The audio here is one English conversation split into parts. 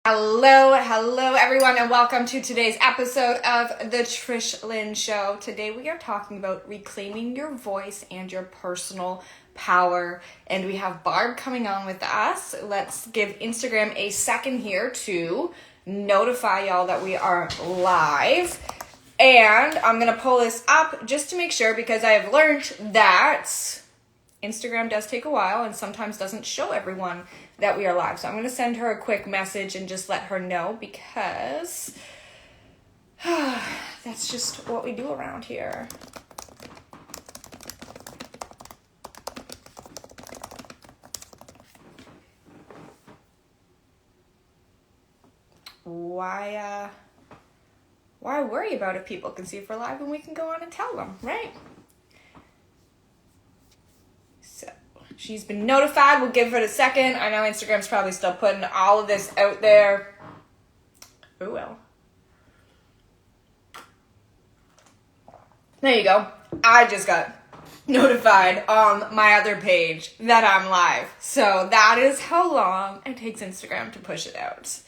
Hello everyone, and welcome to today's episode of The Trish Lynn Show. Today we are talking about reclaiming your voice and your personal power, and we have Barb coming on with us. Let's give Instagram a second here to notify y'all that we are live. And I'm going to pull this up just to make sure, because I have learned that Instagram does take a while and sometimes doesn't show everyone that we are live. So I'm going to send her a quick message and just let her know, because that's just what we do around here. Why worry about it? People can see if we're live and we can go on and tell them, right? So she's been notified. We'll give her a second. I know Instagram's probably still putting all of this out there. Oh well. There you go. I just got notified on my other page that I'm live. So that is how long it takes Instagram to push it out.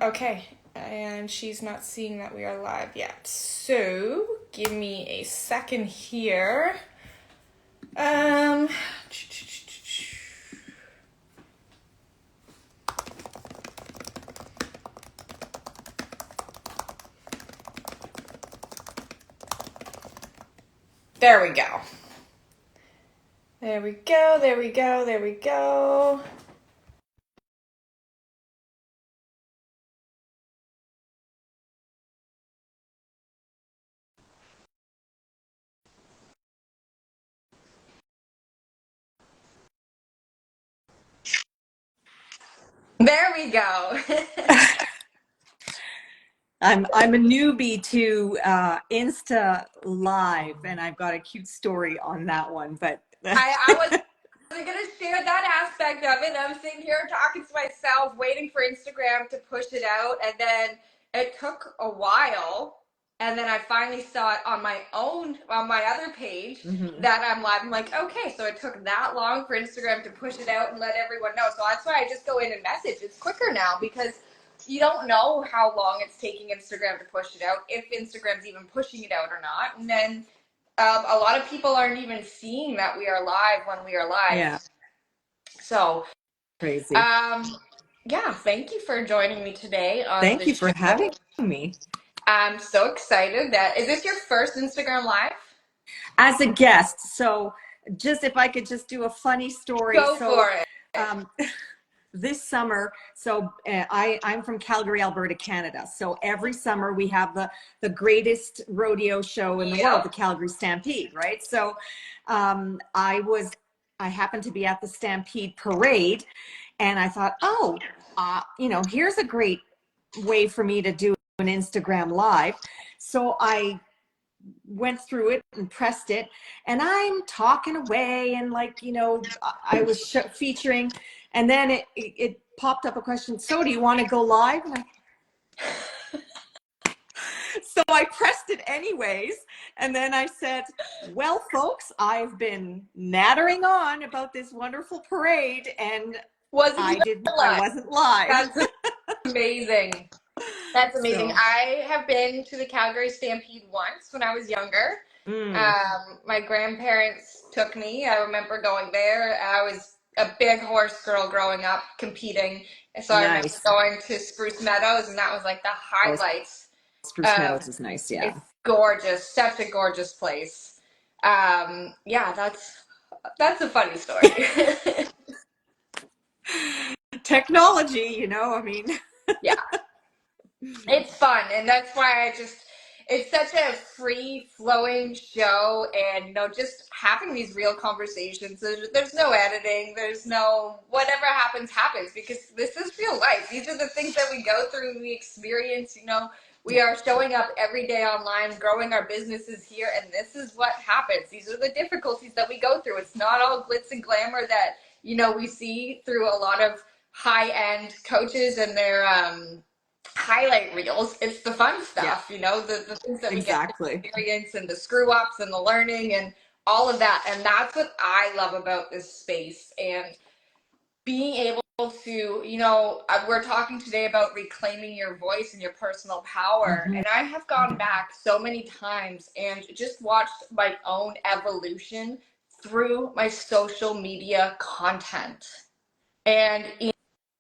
Okay, and she's not seeing that we are live yet. So give me a second here. There we go. There we go, there we go, there we go. There we go. I'm a newbie to Insta Live, and I've got a cute story on that one. But I wasn't going to share that aspect of it. I'm sitting here talking to myself, waiting for Instagram to push it out, and then it took a while, and then I finally saw it on my other page that I'm live. I'm like, okay, so it took that long for Instagram to push it out and let everyone know. So that's why I just go in and message. It's quicker now, because you don't know how long it's taking Instagram to push it out, if Instagram's even pushing it out or not. And then a lot of people aren't even seeing that we are live when we are live. yeah, So, crazy. Yeah, thank you for joining me today on Thank the you for show. having me. I'm so excited is this your first Instagram live? As a guest. So, just if I could just do a funny story. Go for it. This summer, I'm from Calgary, Alberta, Canada. So every summer we have the greatest rodeo show in the world, the Calgary Stampede, right? So I happened to be at the Stampede parade, and I thought, here's a great way for me to do an Instagram live. So I went through it and pressed it, and I'm talking away, and I was featuring, and then it popped up a question. So do you want to go live? So I pressed it anyways, and then I said, well, folks, I've been nattering on about this wonderful parade, and I wasn't live. That's amazing. That's amazing. So. I have been to the Calgary Stampede once when I was younger. My grandparents took me. I remember going there. I was a big horse girl growing up, competing. So I remember going to Spruce Meadows, and that was like the highlights. Spruce Meadows is nice, yeah. It's gorgeous. Such a gorgeous place. Yeah, that's a funny story. Technology, Yeah. It's fun, and that's why it's such a free-flowing show, and just having these real conversations. There's no editing, there's no whatever happens, because this is real life. These are the things that we go through, we experience, we are showing up every day online, growing our businesses here, and this is what happens. These are the difficulties that we go through. It's not all glitz and glamour that, we see through a lot of high-end coaches and their highlight reels. It's the fun Yeah, stuff, you know, the things that we get to exactly. experience and the screw ups and the learning and all of that. And that's what I love about this space. And being able to, you know, we're talking today about reclaiming your voice and your personal power. Hmm. And I have gone back so many times and just watched my own evolution through my social media content. And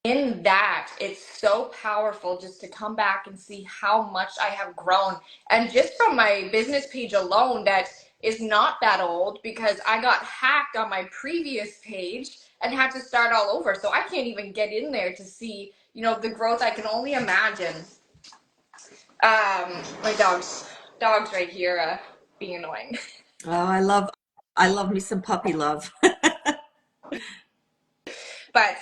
in that, it's so powerful just to come back and see how much I have grown. And just from my business page alone, that is not that old because I got hacked on my previous page and had to start all over. So I can't even get in there to see, you know, the growth I can only imagine. My dog's right here, being annoying. Oh, I love me some puppy love. But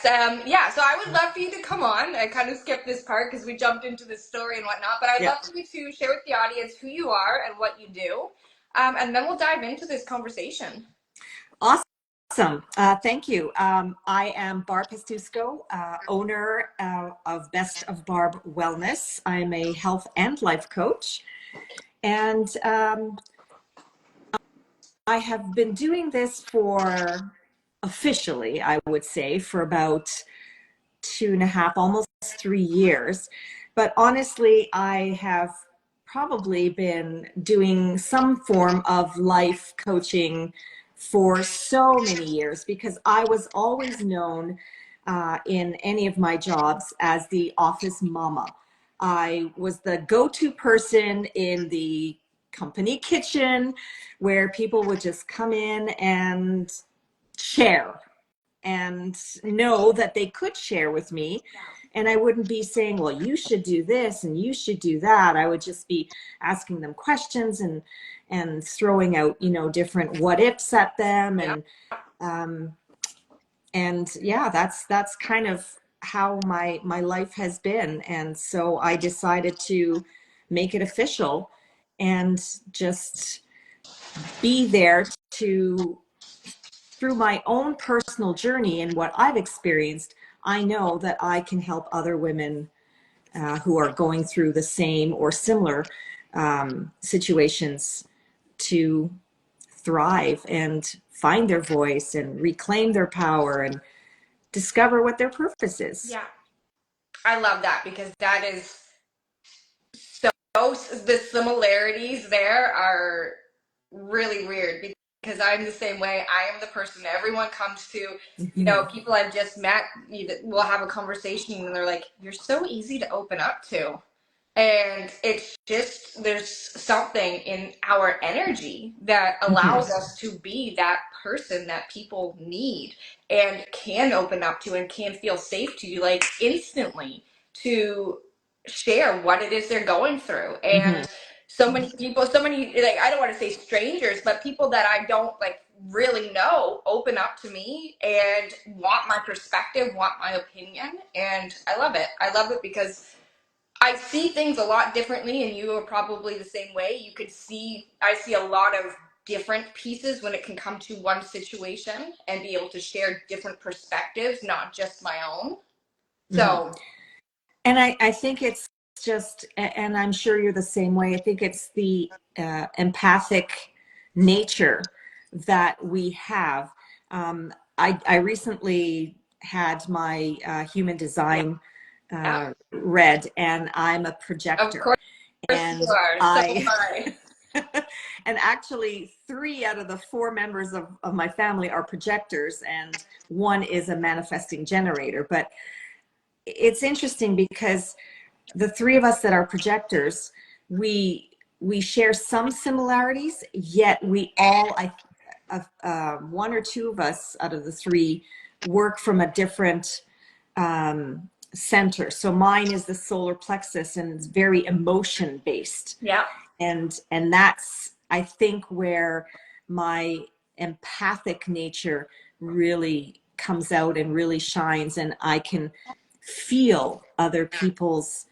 yeah, so I would love for you to come on. I kind of skipped this part because we jumped into this story and whatnot, but I'd Yeah. love for you to share with the audience who you are and what you do. And then we'll dive into this conversation. Awesome. Thank you. I am Barb Pestusco, owner of Best of Barb Wellness. I'm a health and life coach. And I have been doing this for officially, I would say, for about 2.5, almost 3 years. But honestly, I have probably been doing some form of life coaching for so many years because I was always known in any of my jobs as the office mama. I was the go-to person in the company kitchen where people would just come in and share and know that they could share with me. And I wouldn't be saying, well, you should do this and you should do that. I would just be asking them questions and throwing out, you know, different what ifs at them. Yeah. Um, and yeah, that's kind of how my life has been. And so I decided to make it official and just be there to through my own personal journey and what I've experienced, I know that I can help other women who are going through the same or similar situations to thrive and find their voice and reclaim their power and discover what their purpose is. Yeah. I love that because that is so, the similarities there are really weird because I'm the same way. I am the person everyone comes to, you know, Mhm. people I've just met, will have a conversation and they're like, you're so easy to open up to. And it's just, there's something in our energy that Mhm. allows us to be that person that people need and can open up to and can feel safe to, like instantly, to share what it is they're going through. Mhm. And so many people, so many, like, I don't want to say strangers, but people that I don't like really know open up to me and want my perspective, want my opinion. And I love it. I love it because I see things a lot differently, and you are probably the same way. You could see, I see a lot of different pieces when it can come to one situation and be able to share different perspectives, not just my own. Mhm. So, And I think it's just, and I'm sure you're the same way. I think it's the empathic nature that we have. I recently had my human yeah, design read, and I'm a of projector. course you And are. So am I, I. and actually, 3 out of the 4 members of my family are projectors, and one is a manifesting generator. But it's interesting because the 3 of us that are projectors, we share some similarities, yet we all, 1 or 2 of us out of the 3 work from a different center. So mine is the solar plexus and it's very emotion based. Yeah. And that's, I think, where my empathic nature really comes out and really shines, and I can feel other people's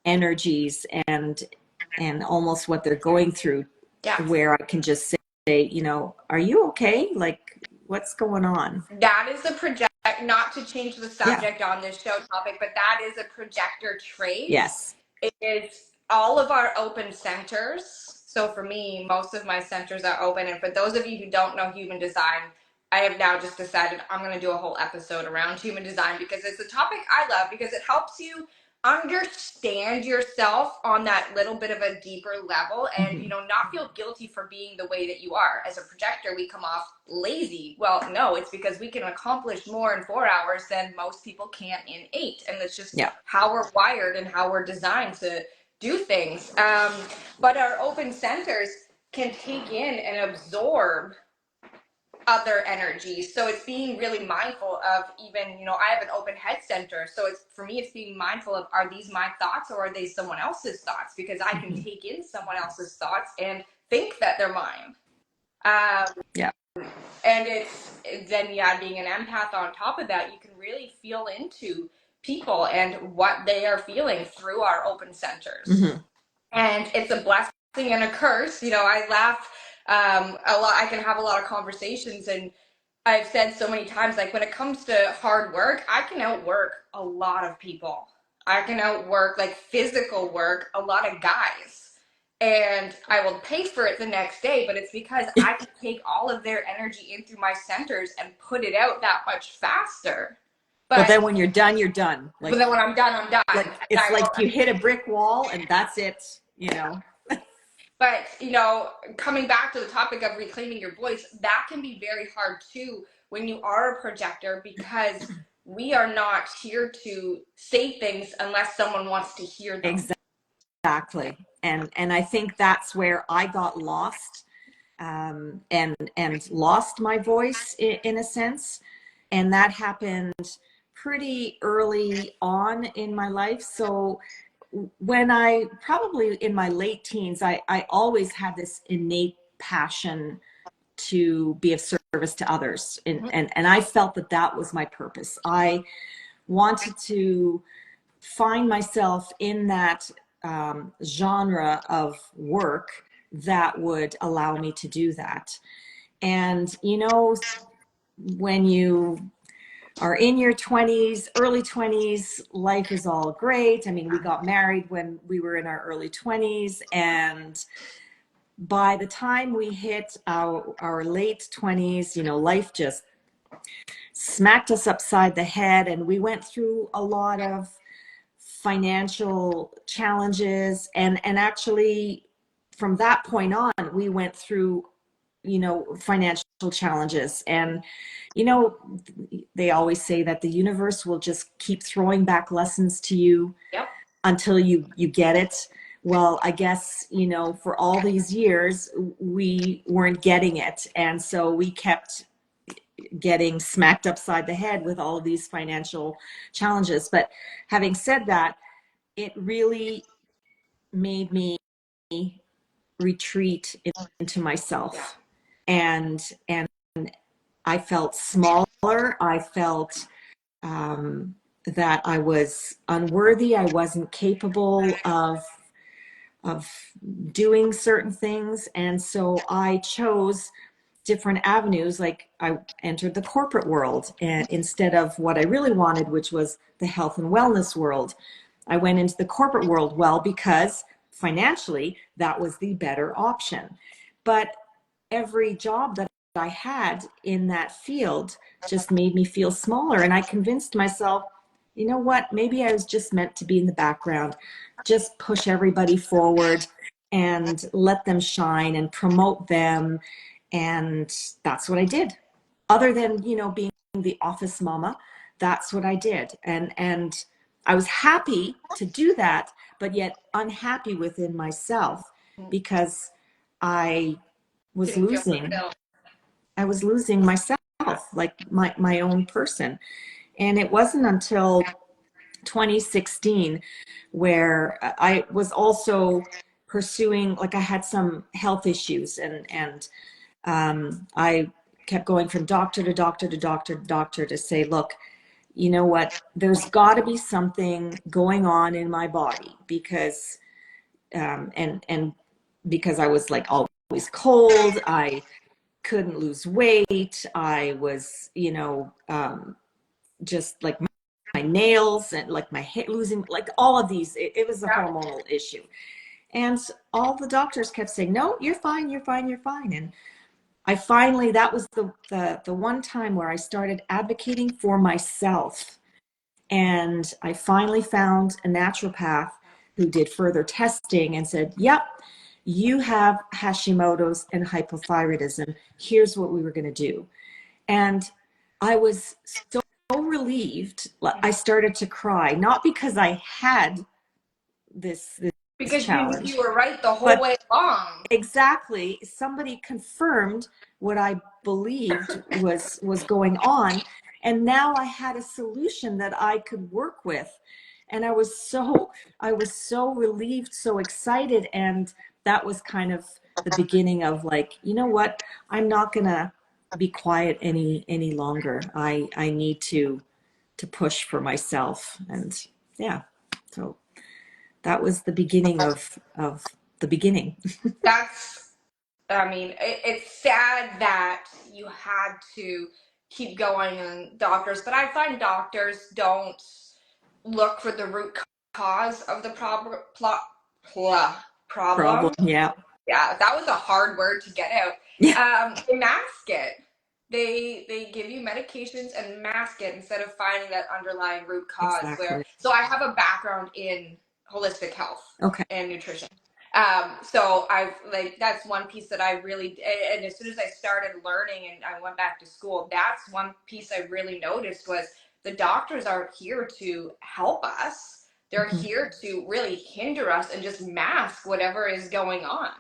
energies and almost what they're going through, Yeah. where I can just say, you know, are you okay? Like, what's going on? That is the projection not to change the Yeah. subject on this show topic, but that is a projector trait. Yes. It is all of our open centers. So for me, most of my centers are open. And for those of you who don't know human design, I have now just decided I'm going to do a whole episode around human design because it's a topic I love because it helps you understand yourself on that little bit of a deeper level and not feel guilty for being the way that you are. As a projector, we come off lazy. Well, no, it's because we can accomplish more in 4 hours than most people can in 8, and it's just how we're wired and how we're designed to do things. But our open centers can take in and absorb other energies. So it's being really mindful of even, I have an open head center. So it's, for me, it's being mindful of, are these my thoughts or are they someone else's thoughts? Because I can take in someone else's thoughts and think that they're mine. Yeah. And it's then, being an empath on top of that, you can really feel into people and what they are feeling through our open centers. And it's a blessing and a curse. I laugh a lot. I can have a lot of conversations, and I've said so many times, like when it comes to hard work, I can outwork a lot of people. I can outwork, like physical work, a lot of guys. And I will pay for it the next day, but it's because I can take all of their energy in through my centers and put it out that much faster. But then when you're done, you're done. But then when I'm done, I'm done. Like, it's like you hit a brick wall and that's it, But, coming back to the topic of reclaiming your voice, that can be very hard too when you are a projector, because we are not here to say things unless someone wants to hear them. Exactly. And I think that's where I got lost, and lost my voice in a sense. And that happened pretty early on in my life. So when I probably in my late teens, I always had this innate passion to be of service to others. And I felt that that was my purpose. I wanted to find myself in that genre of work that would allow me to do that. And, when you are in your 20s, early 20s, life is all great. I mean, we got married when we were in our early 20s, and by the time we hit our late 20s, life just smacked us upside the head, and we went through a lot of financial challenges, and actually from that point on, we went through financial challenges. And they always say that the universe will just keep throwing back lessons to you until you get it. Well, I guess, for all these years, we weren't getting it. And so we kept getting smacked upside the head with all of these financial challenges. But having said that, it really made me retreat into myself. And I felt smaller. I felt that I was unworthy. I wasn't capable of doing certain things. And so I chose different avenues. Like I entered the corporate world, and instead of what I really wanted, which was the health and wellness world, I went into the corporate world. Well, because financially that was the better option. But every job that I had in that field just made me feel smaller. And I convinced myself, you know what, maybe I was just meant to be in the background, just push everybody forward and let them shine and promote them. And that's what I did. Other than, being the office mama, that's what I did. And I was happy to do that, but yet unhappy within myself because I was losing myself, like my own person. And it wasn't until 2016 where I was also pursuing, like I had some health issues, and I kept going from doctor to doctor to doctor to doctor to say, look, you know what, there's got to be something going on in my body, because and because I was like always cold, I couldn't lose weight, I was just like my nails and like my hair losing, like all of these. It was a Yeah. hormonal issue. And all the doctors kept saying, no, you're fine, you're fine, you're fine. And I finally, that was the one time where I started advocating for myself. And I finally found a naturopath who did further testing and said, yep, you have Hashimoto's and hypothyroidism. Here's what we were going to do. And I was so relieved. I started to cry, not because I had this Because you knew you challenge, were right the whole but way along. exactly, somebody confirmed what I believed was going on, and now I had a solution that I could work with. And I was so relieved, so excited, and that was kind of the beginning of like, you know what? I'm not gonna be quiet any longer. I need to push for myself. And yeah, so that was the beginning of the beginning. That's, I mean, it's sad that you had to keep going on doctors, but I find doctors don't look for the root cause of the Problem, problem. yeah. Yeah, that was a hard word to get out. Yeah, They mask it. They give you medications and mask it instead of finding that underlying root cause. Where exactly. so I have a background in holistic health Okay. and nutrition. So I've like that's one piece that I really and as soon as I started learning and I went back to school, that's one piece I really noticed was the doctors aren't here to help us. They're Mhm. here to really hinder us and just mask whatever is going on.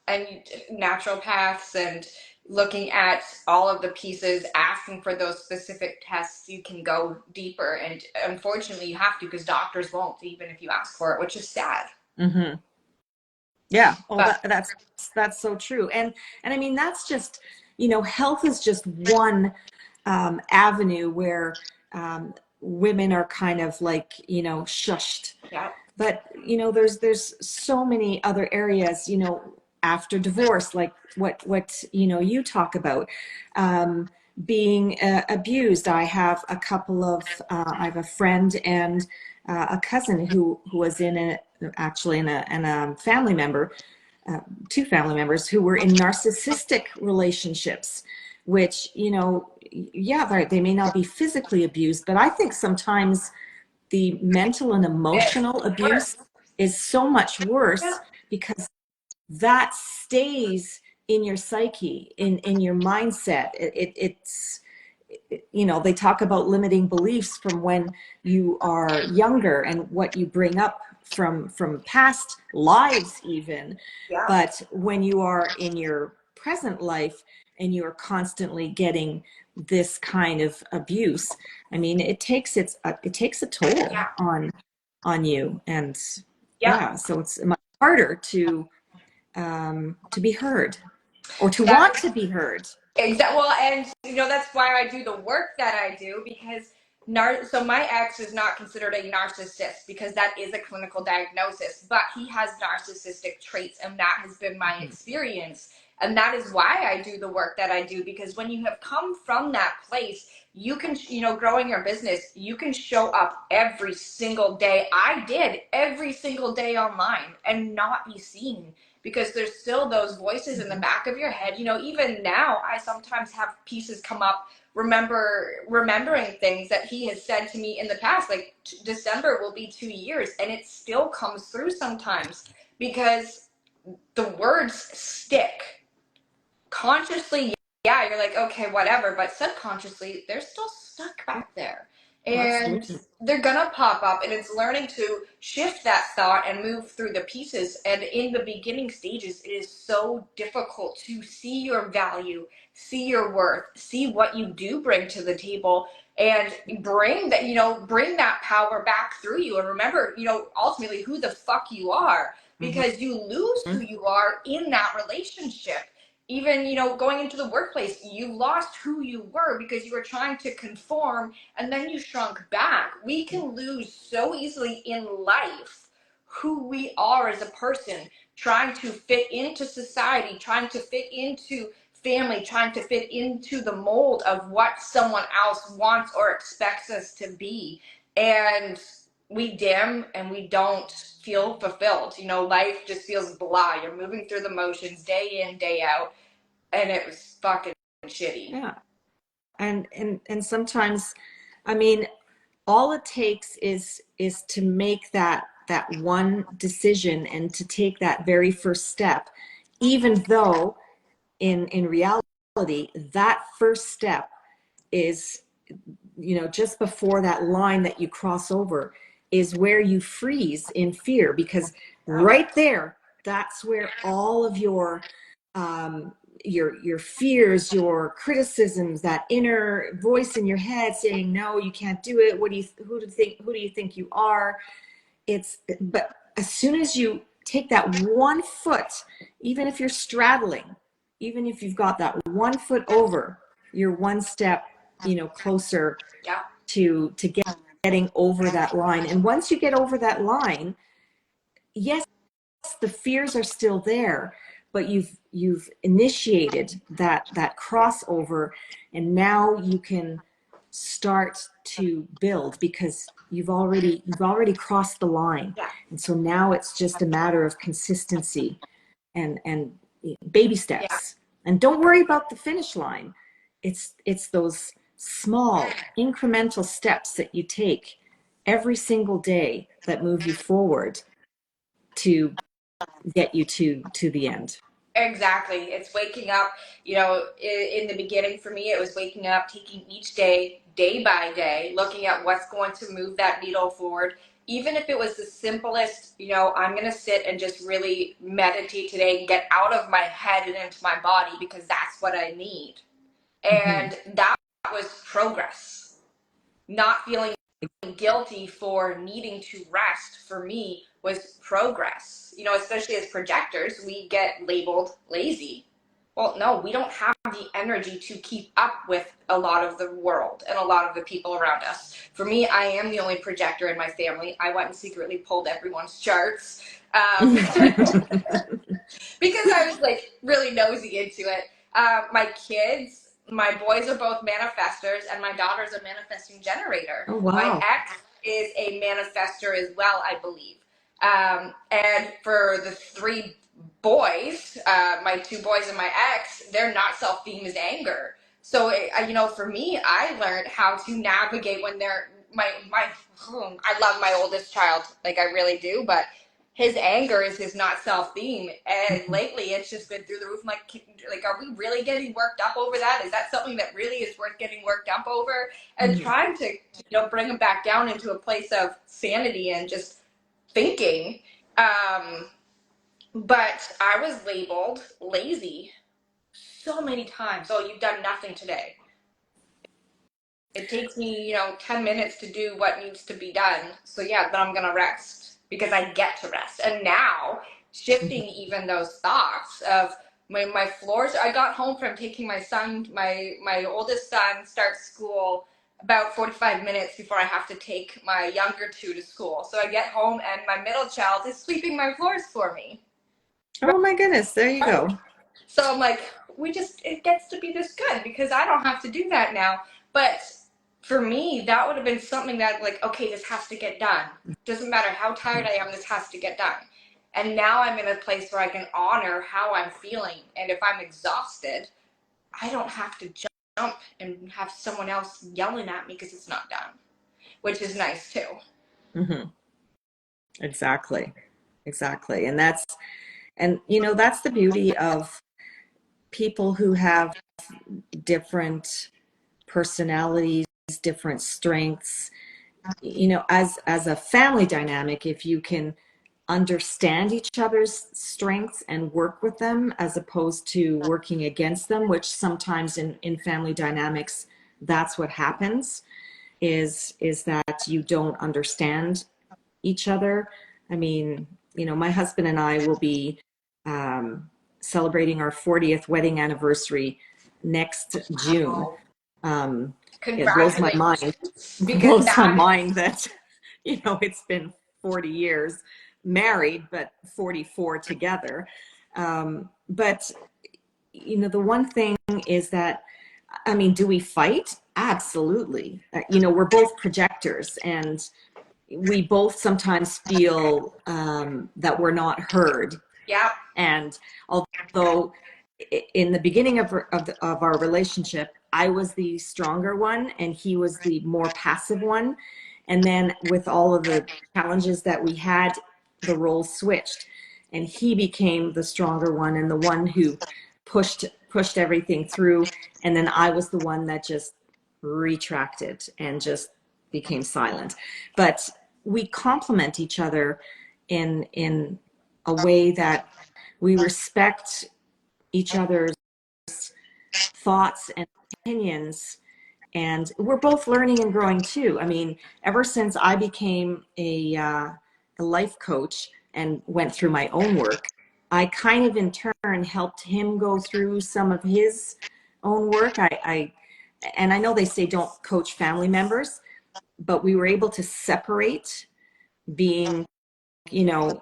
And naturopaths and looking at all of the pieces, asking for those specific tests, you can go deeper. And unfortunately, you have to because doctors won't, even if you ask for it, which is sad. Mhm. Yeah. Oh, But that's so true. And I mean, that's just, health is just one avenue where women are kind of like, shushed. yeah, But there's so many other areas, after divorce, like what you talk about, um, being abused. I have a couple of I have a friend and a cousin who was in a family member, two family members who were in narcissistic relationships, which, yeah, they may not be physically abused, but I think sometimes the mental and it's emotional abuse worse. is so much Yeah, worse because that stays in your psyche, in your mindset. It's they talk about limiting beliefs from when you are younger and what you bring up from past lives even. yeah, But when you are in your present life and you're constantly getting this kind of abuse, I mean, it takes a toll yeah, on you. And yeah. yeah, so it's much harder to be heard or to That want to be heard. Exactly. Well, and that's why I do the work that I do because so my ex is not considered a narcissist because that is a clinical diagnosis, but he has narcissistic traits, and that has been my Mhm. experience. And that is why I do the work that I do because when you have come from that place, you can, growing your business, you can show up every single day. I did every single day online and not be seen because there's still those voices in the Mhm. back of your head. Even now, I sometimes have pieces come up, remembering things that he has said to me in the past. Like December will be 2 years, and it still comes through sometimes because the words stick. Consciously, yeah, you're like, okay, whatever, but subconsciously, they're still stuck back there. And Absolutely. they're gonna pop up, and it's learning to shift that thought and move through the pieces. And in the beginning stages, it is so difficult to see your value, see your worth, see what you do bring to the table, and bring that power back through you. And remember, ultimately who the fuck you are, Mhm. because you lose who you are in that relationship. Even going into the workplace, you lost who you were because you were trying to conform, and then you shrunk back. We can lose so easily in life who we are as a person, trying to fit into society, trying to fit into family trying to fit into the mold of what someone else wants or expects us to be. And we dim and we don't feel fulfilled. You know, life just feels blah. You're moving through the motions day in, day out, and it was fucking shitty. Yeah. And sometimes, I mean, all it takes is to make that one decision and to take that very first step, even though in reality that first step is, you know, just before that line that you cross over is where you freeze in fear, because right there, that's where all of your fears, your criticisms, that inner voice in your head saying, no, you can't do it. Who do you think you are? But as soon as you take that one foot, even if you're straddling, even if you've got that one foot over, you're one step, you know, closer Yeah. to getting over that line. And once you get over that line, yes, the fears are still there, but you've initiated that crossover, and now you can start to build because you've already crossed the line. Yeah. And so now it's just a matter of consistency and baby Yeah. steps. And don't worry about the finish line. It's those small incremental steps that you take every single day that move you forward to get you to the end. Exactly. It's waking up, you know, in the beginning for me, it was waking up, taking each day, day by day, looking at what's going to move that needle forward. Even if it was the simplest, you know, I'm going to sit and just really meditate today and get out of my head and into my body because that's what I need. And that was progress. Not feeling guilty for needing to rest for me was progress. You know, especially as projectors, we get labeled lazy. Well, no, we don't have the energy to keep up with a lot of the world and a lot of the people around us. For me, I am the only projector in my family. I went and secretly pulled everyone's charts because I was like really nosy into it. My kids, my boys are both manifestors, and my daughter's a manifesting generator. Oh, My wow. ex is a manifestor as well, I believe. And for the three boys, my two boys and my ex, their not self theme is anger. So, you know, for me, I learned how to navigate when they're I love my oldest child, like I really do, but his anger is his not self theme, and lately it's just been through the roof. I'm like, are we really getting worked up over that? Is that something that really is worth getting worked up over? And trying to, you know, bring him back down into a place of sanity and just thinking. But I was labeled lazy so many times. Oh, you've done nothing today. It takes me, you know, 10 minutes to do what needs to be done. So yeah, then I'm gonna rest because I get to rest. And now shifting even those thoughts of my floors. I got home from taking my son, my oldest son starts school about 45 minutes before I have to take my younger two to school. So I get home and my middle child is sweeping my floors for me. Oh my goodness, there you go. So I'm like, it gets to be this good because I don't have to do that now. But for me, that would have been something that, like, okay, this has to get done. Doesn't matter how tired I am, this has to get done. And now I'm in a place where I can honor how I'm feeling. And if I'm exhausted, I don't have to jump and have someone else yelling at me because it's not done, which is nice too. Mm-hmm. Exactly. Exactly. And you know, that's the beauty of people who have different personalities, different strengths. You know, as a family dynamic, if you can understand each other's strengths and work with them as opposed to working against them, which sometimes in family dynamics, that's what happens, is that you don't understand each other. I mean, you know, my husband and I will be celebrating our 40th wedding anniversary next June. It blows my mind. Congratulations. It Because blows my that mind that, you know, it's been 40 years married, but 44 together. But the one thing is that, I mean, do we fight? Absolutely. We're both projectors, and we both sometimes feel that we're not heard. Yeah. And although in the beginning of our relationship, I was the stronger one and he was the more passive one. And then with all of the challenges that we had, the roles switched and he became the stronger one and the one who pushed everything through. And then I was the one that just retracted and just became silent. But we complement each other in a way that we respect each other's thoughts and opinions, and we're both learning and growing too. I mean, ever since I became a life coach and went through my own work, I kind of in turn helped him go through some of his own work. And I know they say don't coach family members, but we were able to separate being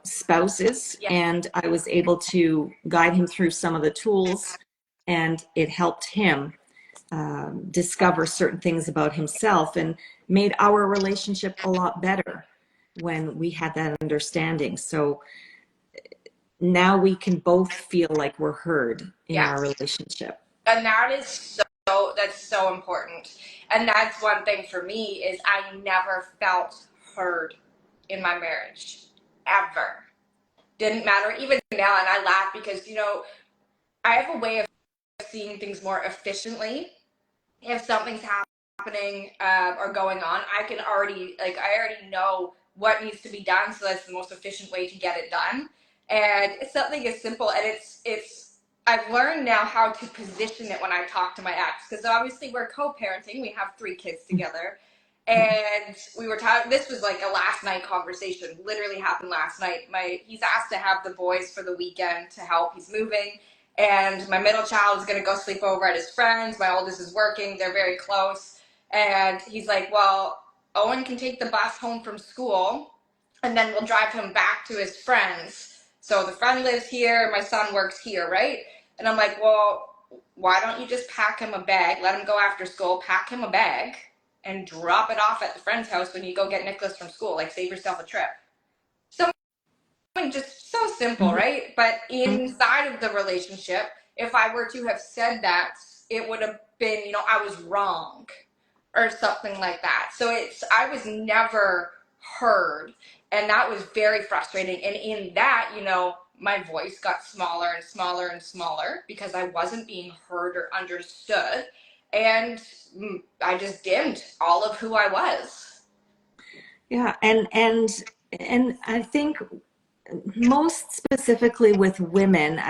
spouses, Yeah. and I was able to guide him through some of the tools, and it helped him discover certain things about himself and made our relationship a lot better when we had that understanding. So now we can both feel like we're heard in Yeah. our relationship. And that's so important. And that's one thing for me is I never felt heard in my marriage. Ever. Didn't matter. Even now, and I laugh because, I have a way of seeing things more efficiently. If something's happening or going on, I already know what needs to be done, so that's the most efficient way to get it done. And it's something as simple, and it's I've learned now how to position it when I talk to my ex, because obviously we're co-parenting, we have 3 kids together, and we were talking. This was like a last night conversation, literally happened last night. He's asked to have the boys for the weekend to help. He's moving, and my middle child is going to go sleep over at his friends. My oldest is working. They're very close. And he's like, well, Owen can take the bus home from school, and then we'll drive him back to his friends. So the friend lives here, my son works here, right? And I'm like, well, why don't you just pack him a bag, let him go after school, pack him a bag, and drop it off at the friend's house when you go get Nicholas from school? Like, save yourself a trip. So just so simple, right? But inside of the relationship, if I were to have said that, it would have been, I was wrong or something like that. So I was never heard, and that was very frustrating. And in that, my voice got smaller and smaller and smaller because I wasn't being heard or understood. And I just dimmed all of who I was. Yeah, and I think most specifically with women,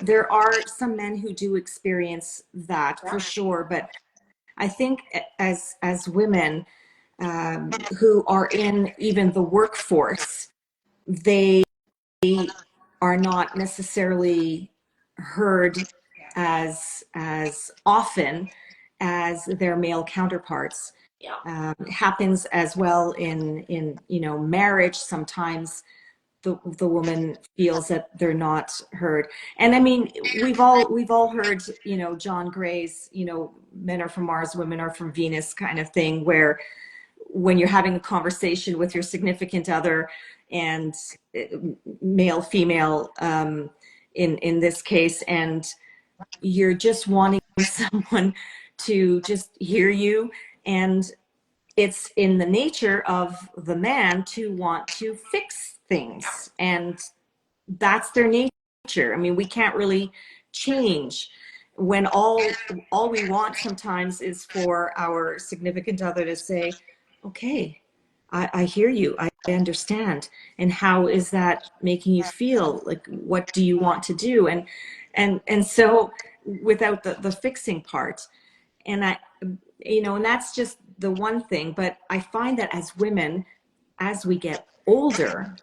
there are some men who do experience that for sure, but I think as women who are in even the workforce, they are not necessarily heard as often as their male counterparts. Yeah. Happens as well in marriage. Sometimes the woman feels that they're not heard. And I mean, we've all heard, John Gray's, men are from Mars, women are from Venus kind of thing, where when you're having a conversation with your significant other and male, female, in this case, and you're just wanting someone to just hear you, and it's in the nature of the man to want to fix things, and that's their nature. I mean, we can't really change when all we want sometimes is for our significant other to say, okay, I hear you, I understand, and how is that making you feel? Like, what do you want to do? And so without the fixing part. And and that's just the one thing. But I find that as women, as we get older,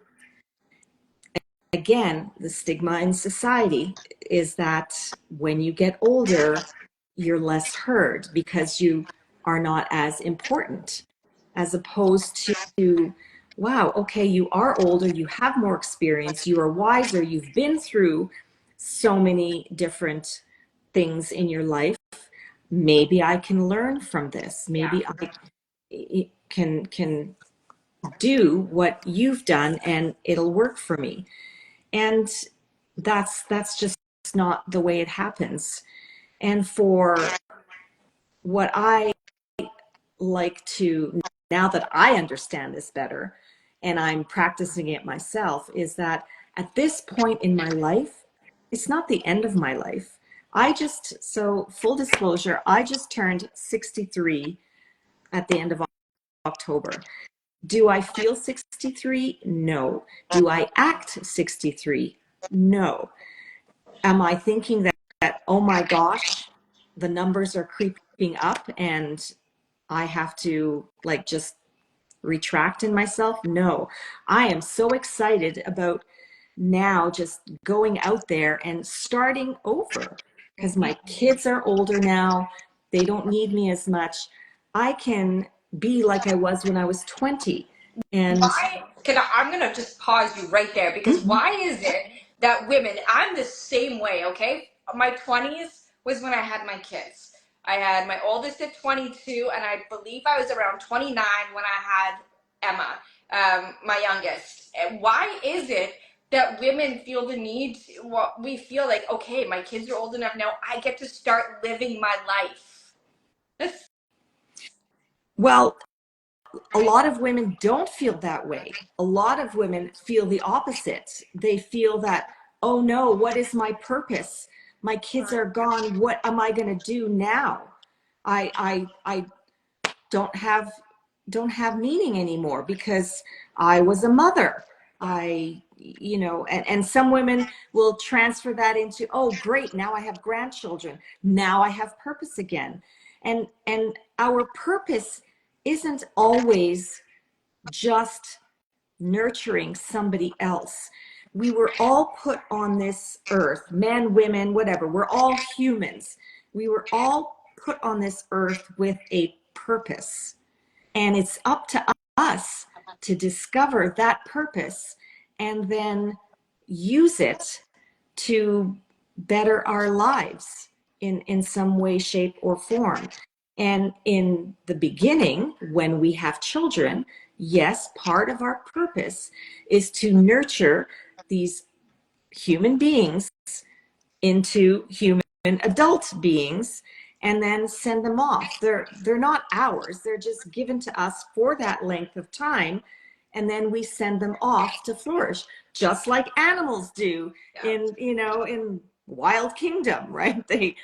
again, the stigma in society is that when you get older, you're less heard because you are not as important, as opposed to, wow, okay, you are older, you have more experience, you are wiser, you've been through so many different things in your life, maybe I can learn from this. Yeah. Maybe I can do what you've done and it'll work for me. And that's just not the way it happens. And for what I like to, now that I understand this better and I'm practicing it myself, is that at this point in my life, it's not the end of my life. So full disclosure, I just turned 63 at the end of October. Do I feel 63? No. Do I act 63? No. Am I thinking that, oh my gosh, the numbers are creeping up and I have to like just retract in myself? No. I am so excited about now just going out there and starting over because my kids are older now. They don't need me as much. I can be like I was when I was 20. And I'm gonna just pause you right there because why is it that women, I'm the same way, okay? My 20s was when I had my kids. I had my oldest at 22, and I believe I was around 29 when I had Emma, my youngest. And why is it that women feel the need we feel like, okay, my kids are old enough now, I get to start living my life? well, a lot of women don't feel that way. A lot of women feel the opposite. They feel that, oh no, what is my purpose? My kids are gone. What am I going to do now? I don't have meaning anymore because I was a mother. And some women will transfer that into, oh great, now I have grandchildren. Now I have purpose again. And our purpose isn't always just nurturing somebody else. We were all put on this earth, men, women, whatever. We're all humans. We were all put on this earth with a purpose. And it's up to us to discover that purpose and then use it to better our lives in some way, shape, or form. And in the beginning, when we have children, yes, part of our purpose is to nurture these human beings into human adult beings and then send them off. They're not ours. They're just given to us for that length of time. And then we send them off to flourish, just like animals do in Wild Kingdom, right? They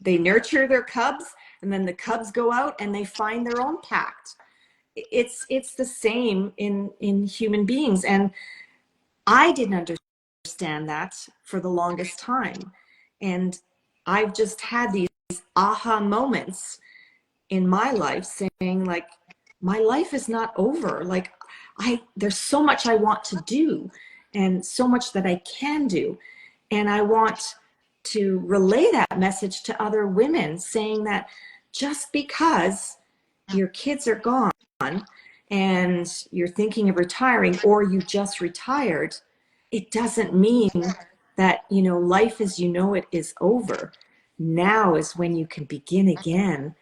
nurture their cubs, and then the cubs go out and they find their own pact. It's the same in human beings. And I didn't understand that for the longest time. And I've just had these aha moments in my life saying, like, my life is not over. Like, there's so much I want to do and so much that I can do. And I want to relay that message to other women, saying that just because your kids are gone and you're thinking of retiring, or you just retired, it doesn't mean that, life as you know it is over. Now is when you can begin again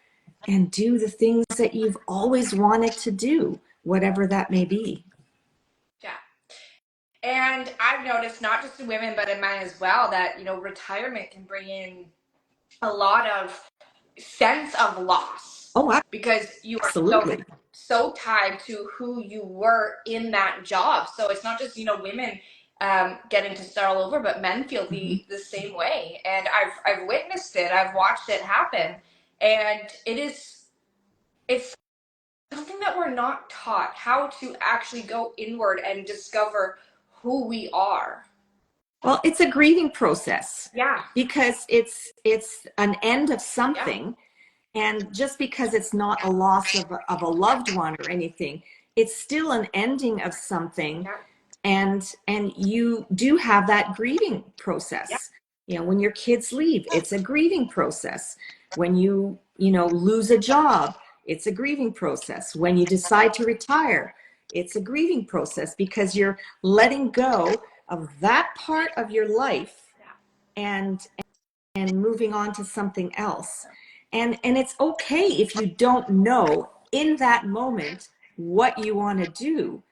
and do the things that you've always wanted to do, whatever that may be. Yeah. And I've noticed, not just in women, but in men as well, that, retirement can bring in a lot of sense of loss Oh, because you are absolutely. so tied to who you were in that job. So it's not just, women getting to start all over, but men feel the same way. And I've witnessed it. I've watched it happen. And it's something that we're not taught, how to actually go inward and discover who we are. Well, it's a grieving process. Yeah. Because it's an end of something. Yeah. And just because it's not a loss of a loved one or anything, it's still an ending of something. Yeah. And you do have that grieving process. Yeah. When your kids leave, it's a grieving process. When you lose a job, it's a grieving process. When you decide to retire, it's a grieving process because you're letting go of that part of your life and moving on to something else. And it's okay if you don't know in that moment what you want to do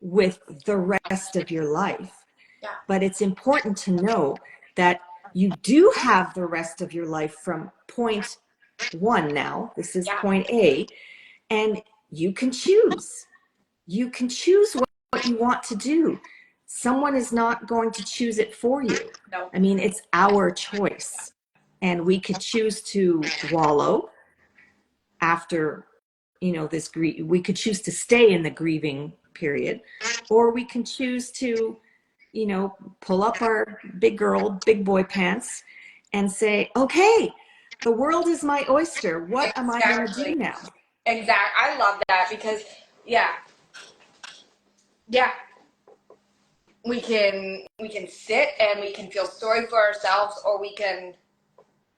with the rest of your life. Yeah. But it's important to know that you do have the rest of your life from point one now. This is Yeah. point A, and you can choose. You can choose what you want to do. Someone is not going to choose it for you. No. I mean, it's our choice. And we could choose to wallow after, this grief. We could choose to stay in the grieving period, or we can choose to, pull up our big girl, big boy pants and say, okay, the world is my oyster. What am I going to do Exactly. now? Exactly. I love that because, yeah, yeah, we can sit and we can feel sorry for ourselves, or we can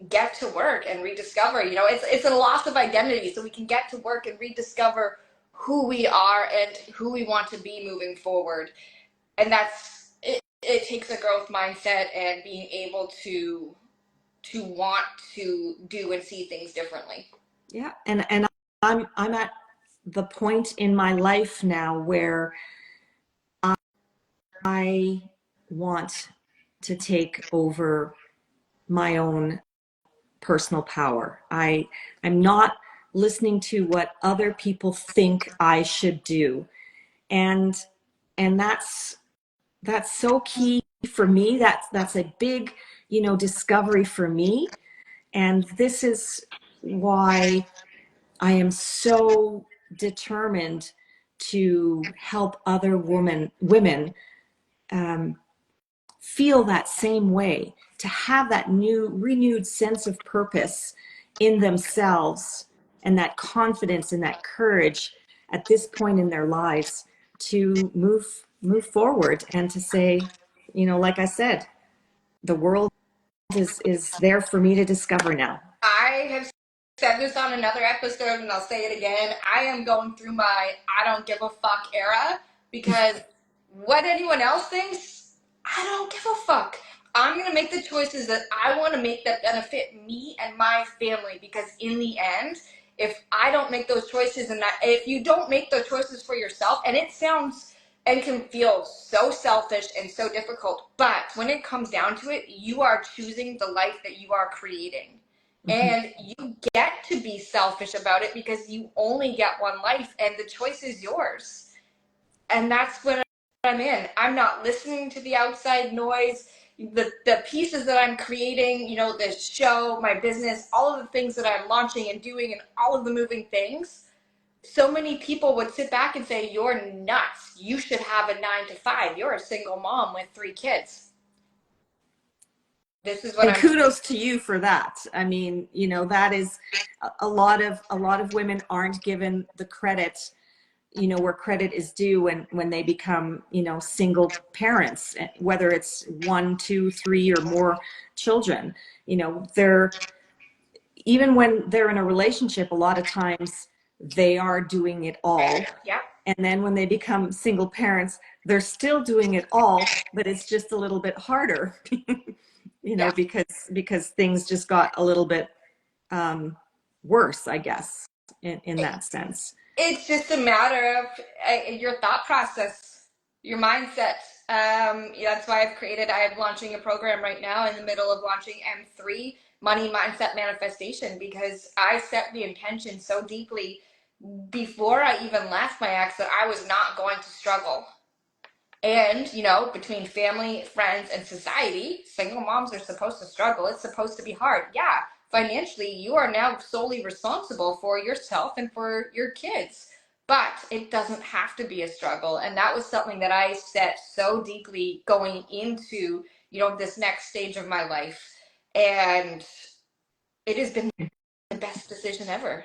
get to work and rediscover. It's a loss of identity, so we can get to work and rediscover who we are and who we want to be moving forward. And that's it. It takes a growth mindset and being able to want to do and see things differently. Yeah. And I'm at the point in my life now where I want to take over my own personal power. I'm not listening to what other people think I should do. And that's so key for me. That's a big, discovery for me. And this is why I am so determined to help other women feel that same way, to have that new renewed sense of purpose in themselves, and that confidence and that courage at this point in their lives to move forward, and to say, like I said, the world is there for me to discover now. I have said this on another episode and I'll say it again. I am going through my I don't give a fuck era, because what anyone else thinks, I don't give a fuck. I'm going to make the choices that I want to make that benefit me and my family, because in the end, if I don't make those choices, and if you don't make the choices for yourself, and it sounds and can feel so selfish and so difficult, but when it comes down to it, you are choosing the life that you are creating. Mm-hmm. And you get to be selfish about it because you only get one life and the choice is yours. And that's what I'm in. I'm not listening to the outside noise, the pieces that I'm creating, this show, my business, all of the things that I'm launching and doing, and all of the moving things. So many people would sit back and say, "You're nuts. You should have a 9 to 5. You're a single mom with 3 kids." This is what And I'm doing. kudos to you for that. I mean, that is a lot of women aren't given the credit, where credit is due when they become, single parents, whether it's 1, 2, 3 or more children. They're, even when they're in a relationship, a lot of times they are doing it all. Yeah. And then when they become single parents, they're still doing it all, but it's just a little bit harder, Yeah. because things just got a little bit worse, I guess, in that sense. It's just a matter of your thought process, your mindset. That's why I am launching a program right now, in the middle of launching M3, Money Mindset Manifestation, because I set the intention so deeply before I even left my ex that I was not going to struggle. And, between family, friends, and society, single moms are supposed to struggle. It's supposed to be hard. Yeah, financially, you are now solely responsible for yourself and for your kids. But it doesn't have to be a struggle. And that was something that I set so deeply going into, this next stage of my life. And it has been the best decision ever.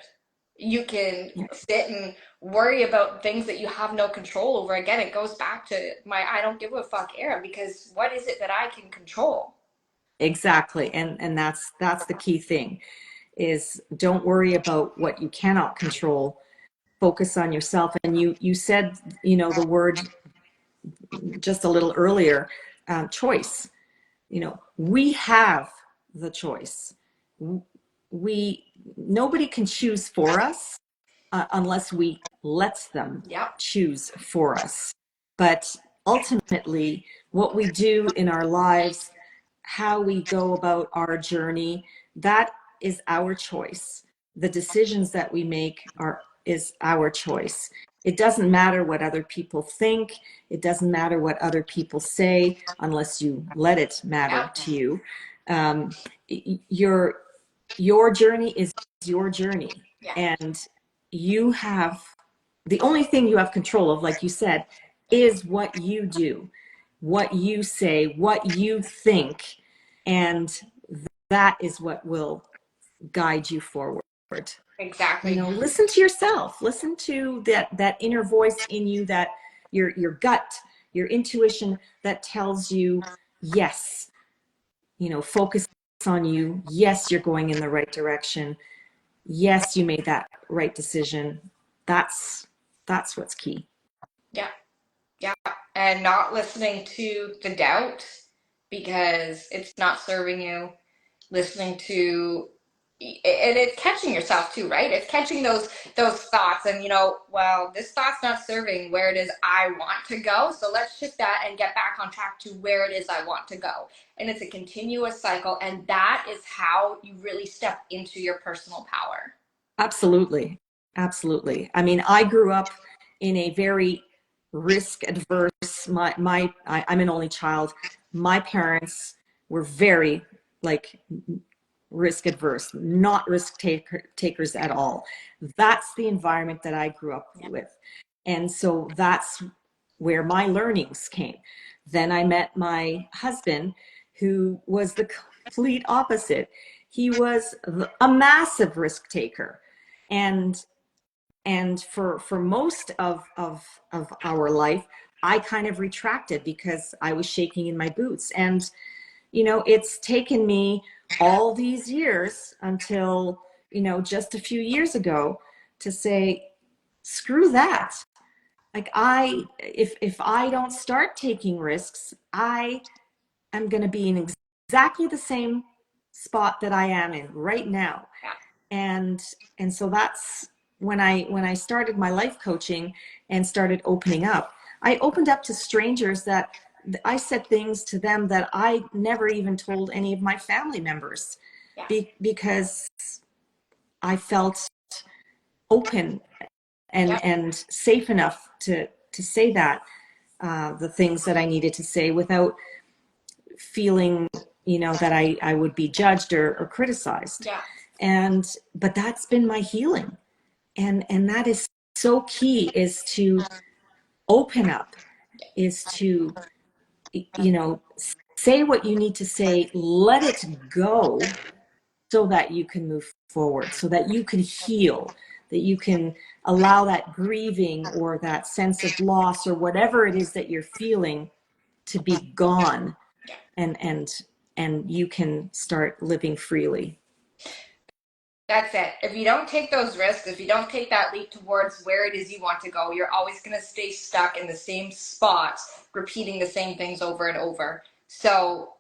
You can Yeah, sit and worry about things that you have no control over. Again, it goes back to my I don't give a fuck era, because what is it that I can control? exactly. And that's the key thing, is don't worry about what you cannot control. Focus on yourself. And you said, the word just a little earlier, choice. we have the choice. We Nobody can choose for us unless we let them Yep. choose for us. But ultimately, what we do in our lives, how we go about our journey, that is our choice. The decisions that we make is our choice. It doesn't matter what other people think. It doesn't matter what other people say unless you let it matter Yep. to you. Um, your journey is your journey, Yeah. and you have the only thing you have control of, like you said, is what you do, what you say, what you think, and that is what will guide you forward. Exactly. Listen to yourself, listen to that inner voice in you, that your gut, your intuition that tells you yes. Focus on you. Yes, you're going in the right direction. Yes, you made that right decision. That's what's key. Yeah. Yeah. And not listening to the doubt because it's not serving you. Listening to, and it's catching yourself too, right? It's catching those thoughts, and well, this thought's not serving where it is I want to go, so let's shift that and get back on track to where it is I want to go. And it's a continuous cycle, and that is how you really step into your personal power. Absolutely. Absolutely. I mean, I grew up in a very risk adverse, I'm an only child. My parents were very like risk adverse, not takers at all. That's the environment that I grew up Yeah. with. And so that's where my learnings came. Then I met my husband, who was the complete opposite. He was a massive risk taker. And for most of our life, I kind of retracted because I was shaking in my boots. And it's taken me all these years until, just a few years ago to say, screw that. Like if I don't start taking risks, I am going to be in exactly the same spot that I am in right now. Yeah. And so that's when I started my life coaching and started opening up. I opened up to strangers that I said things to them that I never even told any of my family members, Yeah. because I felt open Yeah. and safe enough to say that, the things that I needed to say without feeling, that I would be judged or criticized. Yeah. But that's been my healing. And that is so key, is to open up, is to, say what you need to say, let it go, so that you can move forward, so that you can heal, that you can allow that grieving or that sense of loss or whatever it is that you're feeling to be gone, Yeah. and you can start living freely. That's it. If you don't take those risks, if you don't take that leap towards where it is you want to go, you're always going to stay stuck in the same spot, repeating the same things over and over. So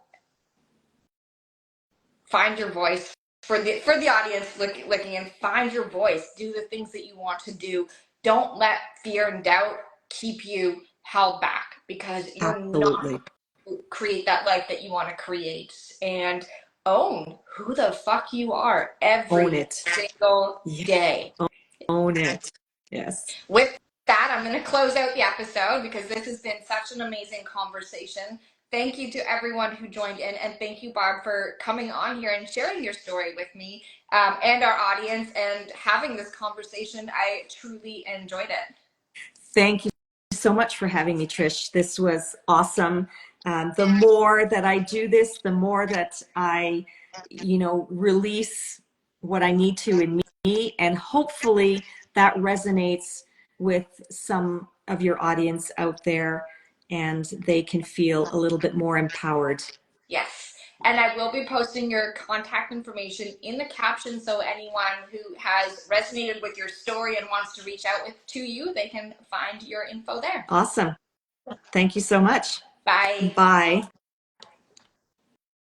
find your voice. For the audience looking in, find your voice. Do the things that you want to do. Don't let fear and doubt keep you held back, because you're not Absolutely. going to create that life that you want to create. And own who the fuck you are Own every it. single Yeah, day. own it. Yes. With that, I'm going to close out the episode because this has been such an amazing conversation. Thank you to everyone who joined in, and thank you, Barb, for coming on here and sharing your story with me, and our audience, and having this conversation. I truly enjoyed it. Thank you so much for having me, Trish. This was awesome. The more that I do this, the more that I, release what I need to in me, and hopefully that resonates with some of your audience out there, and they can feel a little bit more empowered. Yes. And I will be posting your contact information in the caption, so anyone who has resonated with your story and wants to reach out to you, they can find your info there. Awesome. Thank you so much. Bye. Bye.